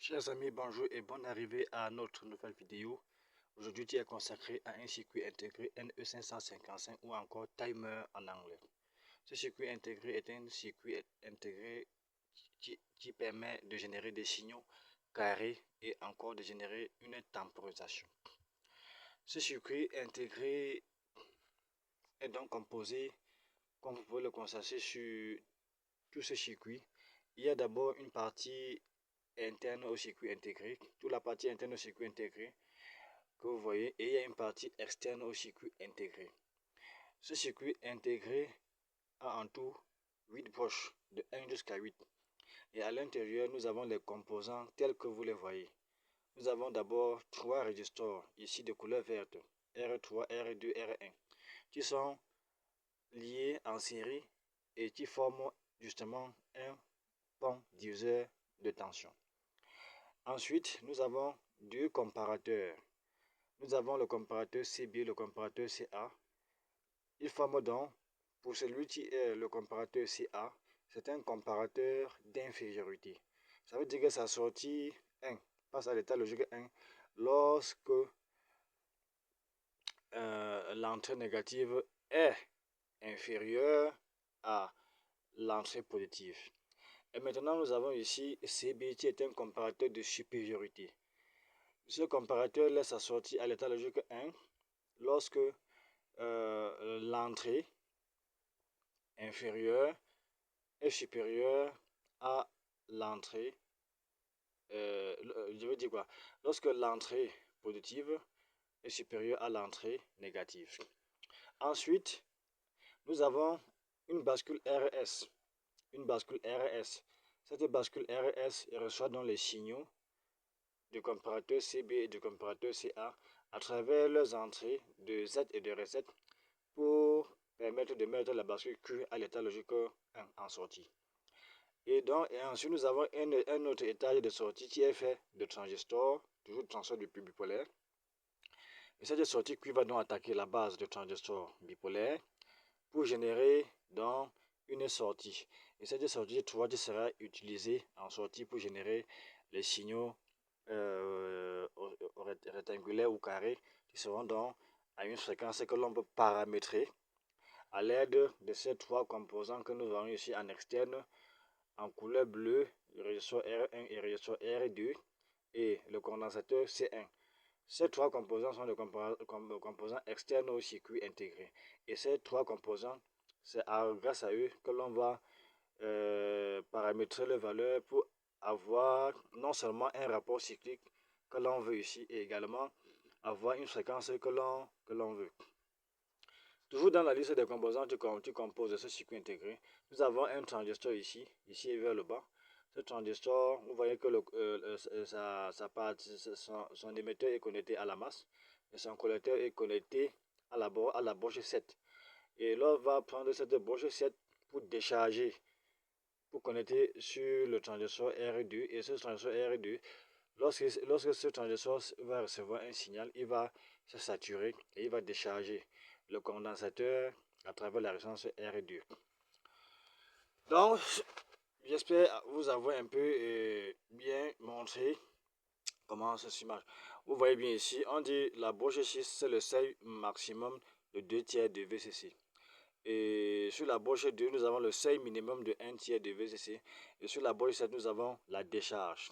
Chers amis, bonjour et bonne arrivée à notre nouvelle vidéo. Aujourd'hui, qui est consacré à un circuit intégré NE555 ou encore timer en anglais. Ce circuit intégré est un circuit intégré qui permet de générer des signaux carrés et encore de générer une temporisation. Ce circuit intégré est donc composé, comme vous pouvez le constater sur tout ce circuit. Il y a d'abord une partie interne au circuit intégré, toute la partie interne au circuit intégré que vous voyez, et il y a une partie externe au circuit intégré. Ce circuit intégré a en tout 8 broches de 1 jusqu'à 8. Et à l'intérieur, nous avons les composants tels que vous les voyez. Nous avons d'abord 3 résistors, ici de couleur verte, R3, R2, R1, qui sont liés en série et qui forment justement un pont diviseur de tension. Ensuite, nous avons deux comparateurs. Nous avons le comparateur CB et le comparateur CA. Ils forment donc, pour celui qui est le comparateur CA, c'est un comparateur d'infériorité. Ça veut dire que sa sortie 1 passe à l'état logique 1 lorsque l'entrée négative est inférieure à l'entrée positive. Et maintenant, nous avons ici CB qui est un comparateur de supériorité. Ce comparateur laisse sa sortie à l'état logique 1 lorsque l'entrée inférieure est supérieure à l'entrée, je veux dire quoi? Lorsque l'entrée positive est supérieure à l'entrée négative. Ensuite, nous avons une bascule RS. Une bascule RS. Cette bascule RS reçoit donc les signaux du comparateur CB et du comparateur CA à travers leurs entrées de Z et de reset pour permettre de mettre la bascule Q à l'état logique 1 en sortie. Et ensuite nous avons un autre étage de sortie qui est fait de transistors, toujours de transistor de bipolaire. Et cette sortie Q va donc attaquer la base de transistor bipolaire pour générer donc une sortie. Et cette sortie 3 sera utilisée en sortie pour générer les signaux rectangulaires ou carrés qui seront donc à une fréquence que l'on peut paramétrer à l'aide de ces trois composants que nous avons ici en externe en couleur bleue, le résistor R1 et le résistor R2 et le condensateur C1. Ces trois composants sont les composants externes au circuit intégré. Et ces trois composants, c'est grâce à eux que l'on va paramétrer les valeurs pour avoir non seulement un rapport cyclique que l'on veut ici, et également avoir une fréquence que l'on veut. Toujours dans la liste des composants qui composent ce circuit intégré, nous avons un transistor ici et vers le bas. Ce transistor, vous voyez que son émetteur est connecté à la masse et son collecteur est connecté à la broche 7. Et l'on va prendre cette broche 7 pour décharger, pour connecter sur le transistor R2. Et ce transistor R2, lorsque ce transistor va recevoir un signal, il va se saturer et il va décharger le condensateur à travers la résistance R2. Donc, j'espère vous avoir un peu bien montré comment ceci marche. Vous voyez bien ici, on dit la broche 6, c'est le seuil maximum de 2 tiers de VCC. Et sur la broche 2, nous avons le seuil minimum de 1 tiers de VCC. Et sur la broche 7, nous avons la décharge.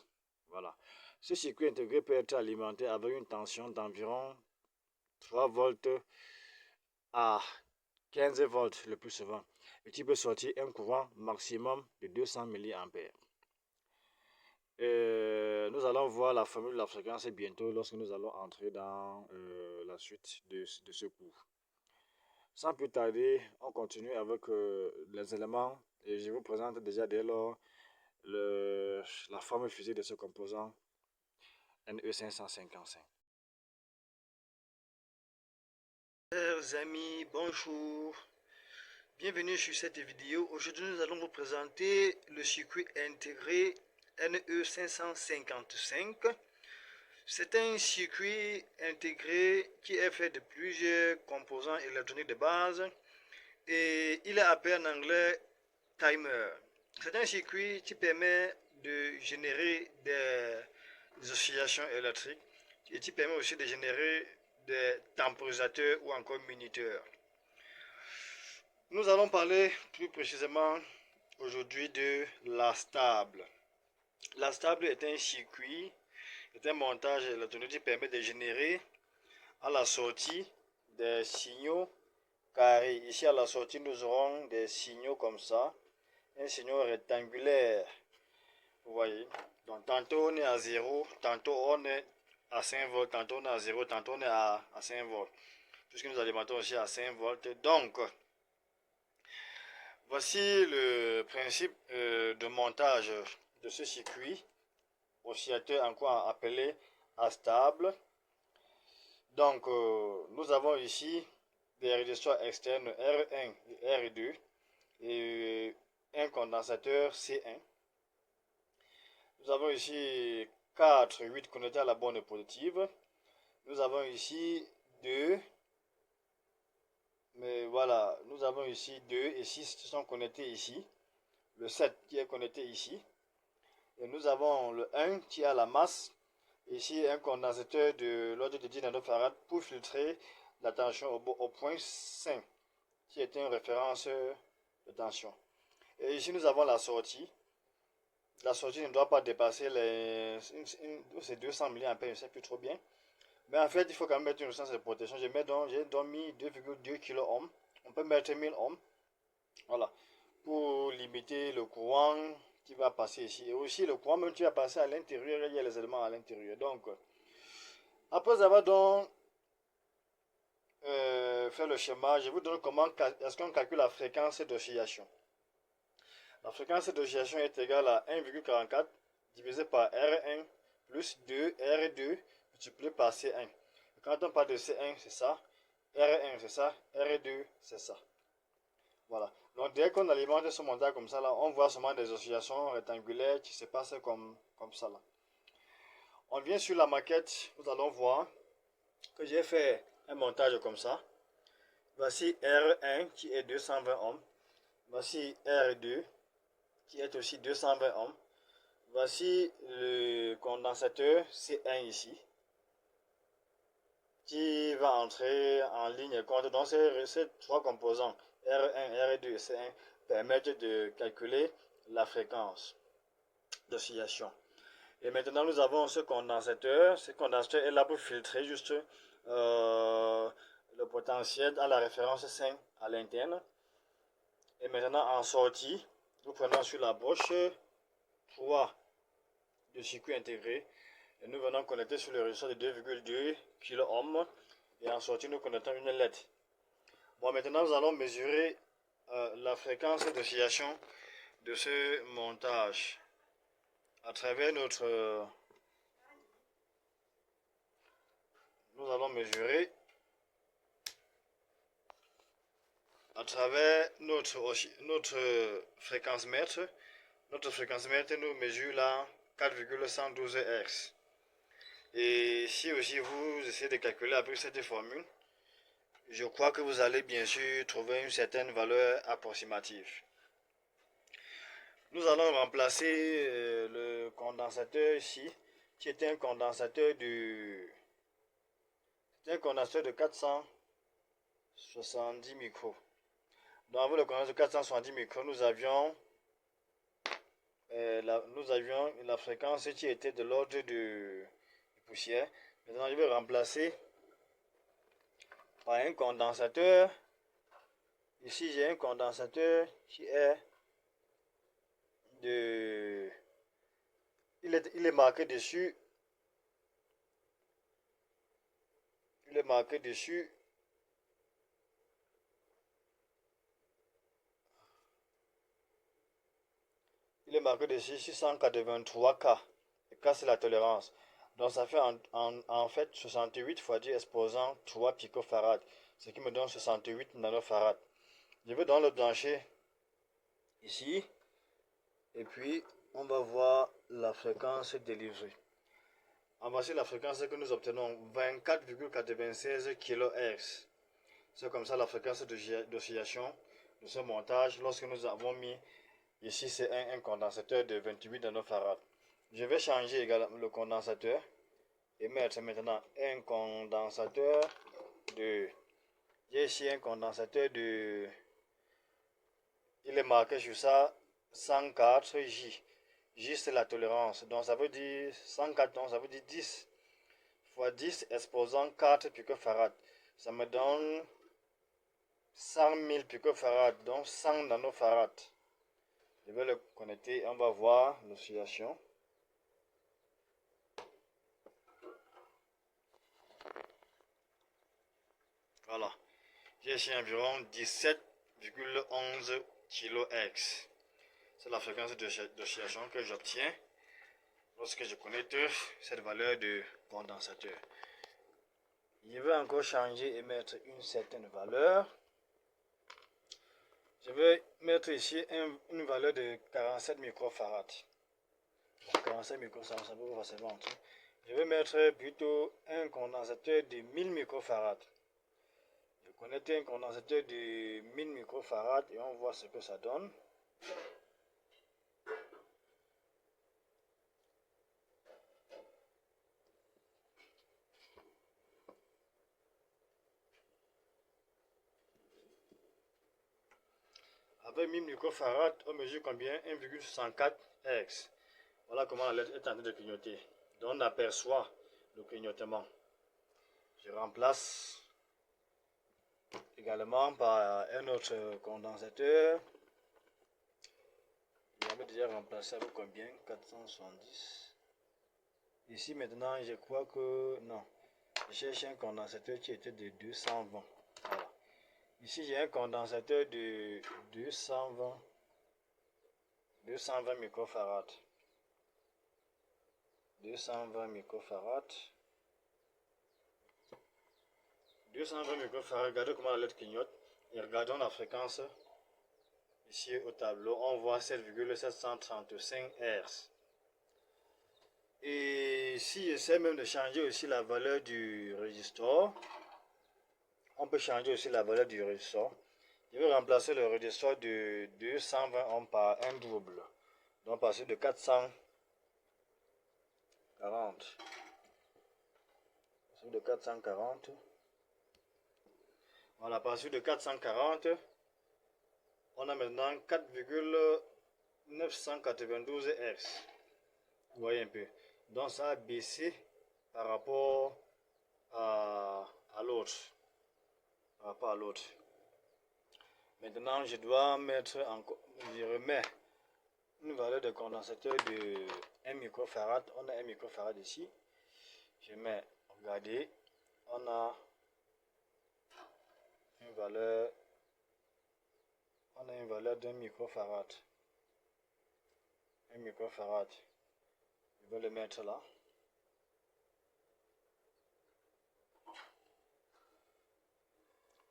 Voilà. Ce circuit intégré peut être alimenté avec une tension d'environ 3 volts à 15 volts le plus souvent, et qui peut sortir un courant maximum de 200 mA. Nous allons voir la formule de la fréquence bientôt lorsque nous allons entrer dans la suite de ce cours. Sans plus tarder, on continue avec les éléments et je vous présente déjà dès lors la formule physique de ce composant NE555. Chers amis, bonjour. Bienvenue sur cette vidéo. Aujourd'hui, nous allons vous présenter le circuit intégré NE555. C'est un circuit intégré qui est fait de plusieurs composants électroniques de base et il est appelé en anglais timer. C'est un circuit qui permet de générer des oscillations électriques et qui permet aussi de générer des temporisateurs ou encore minuteurs. Nous allons parler plus précisément aujourd'hui de la stable. La stable est un circuit, est un montage électronique qui permet de générer à la sortie des signaux carrés. Ici à la sortie nous aurons des signaux comme ça, un signal rectangulaire. Vous voyez, donc tantôt on est à 0, tantôt on est à 5 volts, tantôt on est à 0, tantôt on est à 5 volts. Puisque nous alimentons aussi à 5 volts. Donc, voici le principe de montage de ce circuit oscillateur, encore appelé à stable. Donc, nous avons ici des résisteurs externes R1 et R2 et un condensateur C1. Nous avons ici 4, 8 connectés à la borne positive. Nous avons ici 2, mais voilà, nous avons ici 2 et 6 qui sont connectés ici. Le 7 qui est connecté ici. Et nous avons le 1 qui a la masse. Ici, un condensateur de l'ordre de 10 nanofarad pour filtrer la tension au point 5, qui est une référence de tension. Et ici, nous avons la sortie. La sortie ne doit pas dépasser les 200 mA, je ne sais plus trop bien. Mais en fait, il faut quand même mettre une résistance de protection. J'ai donc mis 2,2 kΩ. On peut mettre 1000 ohms. Voilà. Pour limiter le courant qui va passer ici. Et aussi le courant même qui va passer à l'intérieur, il y a les éléments à l'intérieur. Donc, après avoir donc fait le schéma, je vous donne comment est-ce qu'on calcule la fréquence d'oscillation. La fréquence d'oscillation est égale à 1,44 divisé par R1 plus 2 R2 multiplié par C1. Quand on parle de C1, c'est ça. R1, c'est ça. R2, c'est ça. Voilà. Donc, dès qu'on alimente ce montage comme ça, là, on voit seulement des oscillations rectangulaires qui se passent comme ça. Là. On vient sur la maquette, nous allons voir que j'ai fait un montage comme ça. Voici R1 qui est 220 ohms. Voici R2 qui est aussi 220 ohms. Voici le condensateur C1 ici qui va entrer en ligne compte. Donc ces trois composants R1, R2 et C1 permettent de calculer la fréquence d'oscillation. Et maintenant nous avons ce condensateur. Ce condensateur est là pour filtrer juste le potentiel à la référence 5 à l'interne. Et maintenant en sortie, nous prenons sur la broche 3 de circuit intégré. Et nous venons connecter sur le résisteur de 2,2 kΩ. Et en sortie, nous connectons une LED. Bon, maintenant, nous allons mesurer la fréquence d'oscillation de ce montage à travers notre... nous allons mesurer à travers notre fréquence mètre. Notre fréquence mètre nous mesure là 4,112 Hz. Et si aussi vous essayez de calculer avec cette formule, je crois que vous allez bien sûr trouver une certaine valeur approximative. Nous allons remplacer le condensateur ici, qui était un condensateur de 470 micros. Donc avec le condensateur de 470 micros, nous avions la fréquence qui était de l'ordre de poussière. Maintenant, je vais remplacer par un condensateur. Ici, j'ai un condensateur qui est de... Il est marqué dessus. Il est marqué dessus. Il est marqué dessus 683 K. Et K, c'est la tolérance. Donc, ça fait en fait 68 fois 10 exposant 3 picofarad. Ce qui me donne 68 nanofarad. Je vais donc le brancher ici. Et puis, on va voir la fréquence délivrée. Voici la fréquence que nous obtenons, 24,96 kHz. C'est comme ça la fréquence d'oscillation de ce montage lorsque nous avons mis ici c'est un condensateur de 28 nanofarad. Je vais changer également le condensateur et mettre maintenant un condensateur de... J'ai ici un condensateur de... Il est marqué sur ça 104 J. J c'est la tolérance. Donc ça veut dire 104, donc ça veut dire 10 fois 10 exposant 4 picofarads. Ça me donne 100 000 picofarads, donc 100 nanofarads. Je vais le connecter, on va voir l'oscillation. Voilà. J'ai ici environ 17,11 kHz. C'est la fréquence d'oscillation que j'obtiens lorsque je connecte cette valeur de condensateur. Je vais encore changer et mettre une certaine valeur. Je vais mettre ici une valeur de 47 microfarads. 47 microfarads, ça peut facilement entrer. Je vais mettre plutôt un condensateur de 1000 microfarads. Je connecte un condensateur de 1000 microfarads et on voit ce que ça donne. Avec 1000 microfarads, on mesure combien? 1,64 Hz. Voilà comment la lettre est en train de clignoter. Donc on aperçoit le clignotement. Je remplace également par un autre condensateur. J'avais déjà remplacé avec combien? 470. Ici maintenant, je crois que non. Je cherche un condensateur qui était de 220. Voilà. Ici, j'ai un condensateur de 220 microfarads. 220 microfarads. 220 microfarads. Regardez comment la lettre clignote. Et regardons la fréquence. Ici au tableau, on voit 7,735 Hz. Et si j'essaie même de changer aussi la valeur du résistor, on peut changer aussi la valeur du résistor. Je vais remplacer le résistor de 220 ohms par un double. Donc passer de 440. De 440. Voilà, passer de 440. On a maintenant 4,992 Hz. Vous voyez un peu. Donc ça a baissé par rapport à l'autre. Maintenant, je dois mettre encore, je remets une valeur de condensateur de 1 microfarad. On a 1 microfarad ici. Je mets, regardez, on a une valeur d'un microfarad. 1 microfarad. Je vais le mettre là.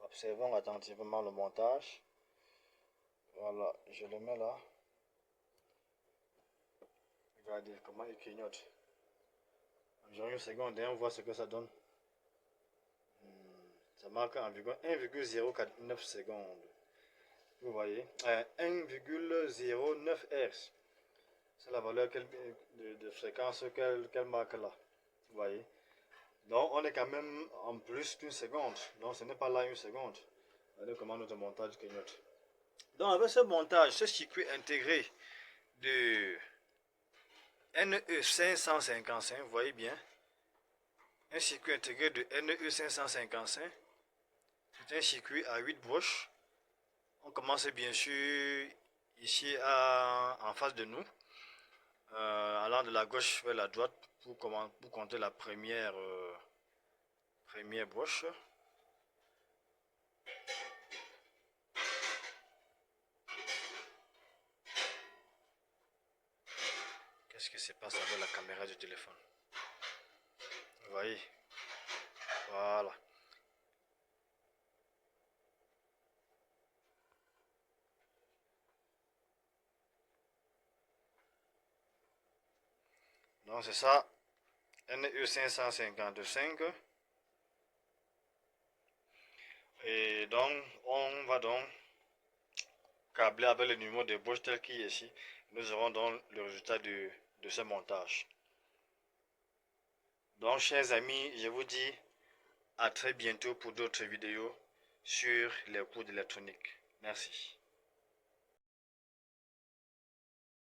Observons attentivement le montage. Voilà, je le mets là. Regardez comment il clignote. Environ une seconde et on voit ce que ça donne. Ça marque environ 1,049 secondes. Vous voyez, 1,09 Hz. C'est la valeur de fréquence qu'elle marque là. Vous voyez. Donc on est quand même en plus d'une seconde. Donc ce n'est pas là une seconde. Regardez comment notre montage clignote. Donc avec ce montage, ce circuit intégré de NE555, vous voyez bien. Un circuit intégré de NE555. C'est un circuit à 8 broches. On commence bien sûr ici en face de nous. Allant de la gauche vers la droite pour compter la première broche. Qu'est-ce qui se passe avec la caméra du téléphone? Vous voyez? Voilà. Donc c'est ça, NE555. Et donc on va donc câbler avec le numéro de broche tel qu'il est ici. Nous aurons donc le résultat de de ce montage. Donc chers amis, je vous dis à très bientôt pour d'autres vidéos sur les cours d'électronique. Merci.